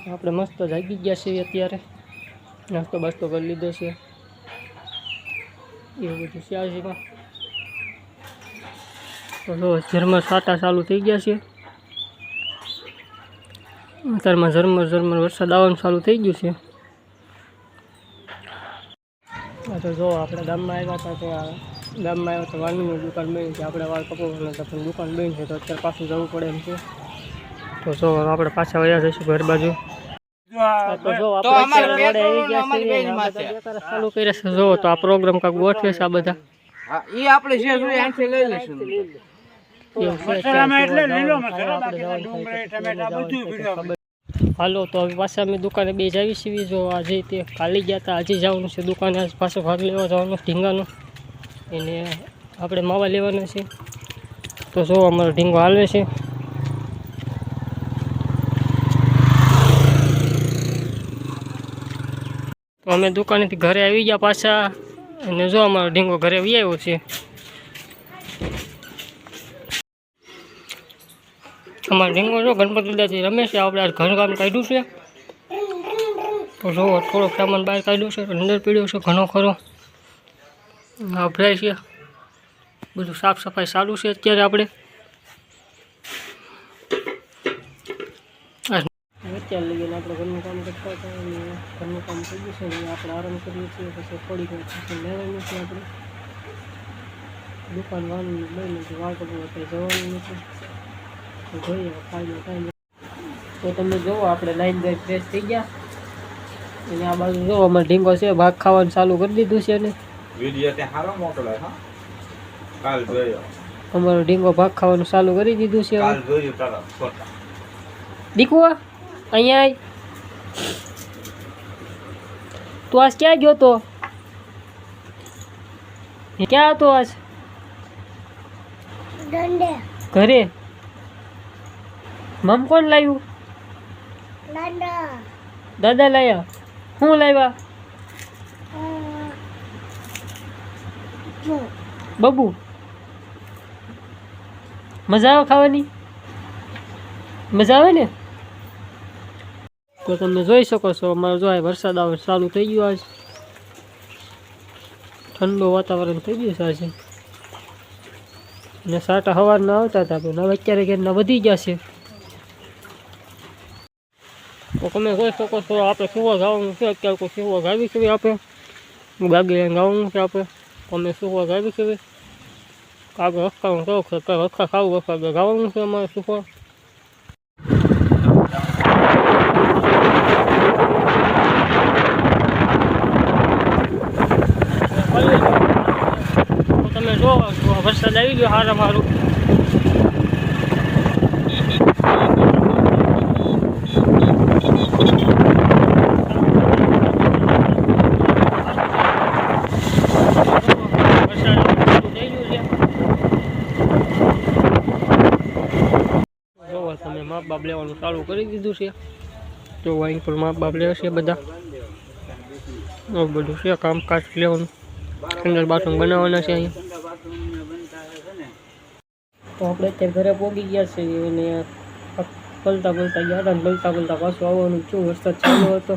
આપણે મસ્ત જાગી ગયા છીએ અત્યારે, નાસ્તો બાસ્તો કરી લીધો છે, એવું બધું છે આજમાં. તો જો ઝરમર સાટા ચાલુ થઈ ગયા છે, અત્યારમાં ઝરમર વરસાદ આવવાનું ચાલુ થઈ ગયું છે. તો જો આપણે ગામમાં આવ્યા હતા, તો ગામમાં આવ્યા તો વાળની દુકાન બની છે, આપણે વાળ કપાવવાના હતા પણ દુકાન બની છે, તો અત્યારે પાછું જવું પડે એમ છે. તો જો આપણે પાછા વયા જઈશું ઘર બાજુ. ચાલુ કરે છે, જો તો આ પ્રોગ્રામ કાંક ગોઠવે છે આ બધા. હાલો તો હવે પાછા અમે દુકાને બે જાવી છીએ. જો આજે તે કાલી ગયા હતા, આજે જવાનું છે દુકાને, આજ પાછો ભાગ લેવા જવાનો ઢીંગાનો, એને આપણે માવા લેવાનો છે. તો જો અમારો ઢીંગો હાલે છે. તો અમે દુકાનેથી ઘરે આવી ગયા પાછા, અને જો અમારો ઢીંગો ઘરે આવી આવ્યો છે. અમારો ઢીંગો જો ગણપતિ દાદાથી રમે છે. આપણે આ ઘર કામ કાઢ્યું છે, તો જો થોડોક સામાન બહાર કાઢ્યો છે, અંદર પીડ્યો છે ઘણો ખરો, અભરાય છે. બધું સાફ સફાઈ ચાલુ છે અત્યારે. આપણે અત્યારે લઈને આપણે ઘરનું કામ કરતા હતા, અને ઘરનું કામ થઈ ગયું છે, અને આપણે આરામ કરીએ છીએ. પછી થોડીક વાર પછી લેવાનું છે, આપણે દુકાન વાળનું લઈને વાળ કપડું અત્યારે જવાનું નથી. તો જોઈએ ખાઈને ટાઈમ. તો તમે જુઓ આપણે લાઈન બાય ફ્રેશ થઈ ગયા, અને આ બાજુ જો અમારે ઢીંગો છે ભાગ ખાવાનું ચાલુ કરી દીધું છે. અને અમારો ઢીંગો ભાગ ખાવાનું ચાલુ કરી દીધું છે. દીકવા અહીંયા તું આજ ક્યાં ગયો તો? ક્યાં હતો આજ? ઘરે. મમ કોણ લાવ્યું? દાદા લાવ્યા. શું લાવ્યા? બબુ. મજા આવે ખાવાની? મજા આવે ને? તો તમે જોઈ શકો છો અમારે જો વરસાદ આવે ચાલુ થઈ ગયો. આજ ઠંડુ વાતાવરણ થઈ ગયું છે આજે, ને સાટા સવારના આવતા હતા પણ હવે અત્યારે ક્યારના વધી ગયા છે. તો તમે જોઈ શકો છો આપણે સુવા ગાવાનું છે અત્યારે. કોઈ સુવા ગાવી છે આપણે, બાગી લઈને ગાવાનું છે આપણે. અમે સુવા ગાવી છે આગળ રખવાનું શોખ છે, રખા ખાવું રખા ગાવાનું છે અમારે સુવા. તમે જો વરસાદ આવી ગયો સારા મારું. જોવો તમે માપ બાપ લેવાનું ચાલુ કરી દીધું છે. તો અહીં પર માપ બાપ લેશે બધા, બધું છે કામકાજ લેવાનું. અંદર બાથરૂમ બનાવવાના છે અહીંયા. તો આપણે અત્યારે ઘરે પહોંચી ગયા છીએ, અને પલતા ગયા હતા, પલતા પાછું આવવાનું છું. વરસાદ ચાલુ હતો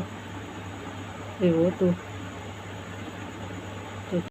એવું હતું.